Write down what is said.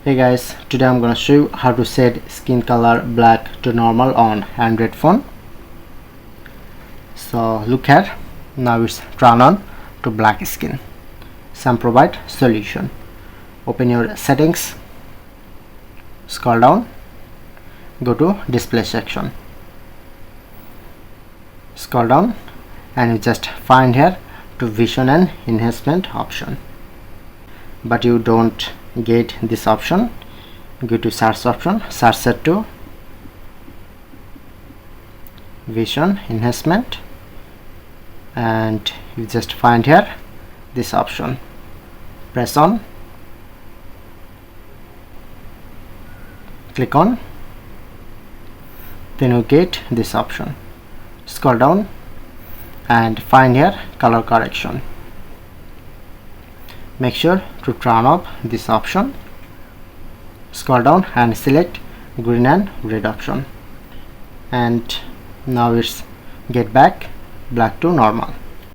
Hey guys, today I'm gonna show you how to set skin color black to normal on Android phone. So look here, now it's turn on to black skin. Some provide solution. Open your settings, scroll down, go to display section, scroll down and you just find here to vision and enhancement option, but you don't get this option. Go to search option, search set to vision enhancement and you just find here this option. Press on, click on, then you get this option. Scroll down and find here color correction. Make sure to turn off this option. Scroll down and select green and red option, and now it's get back black to normal.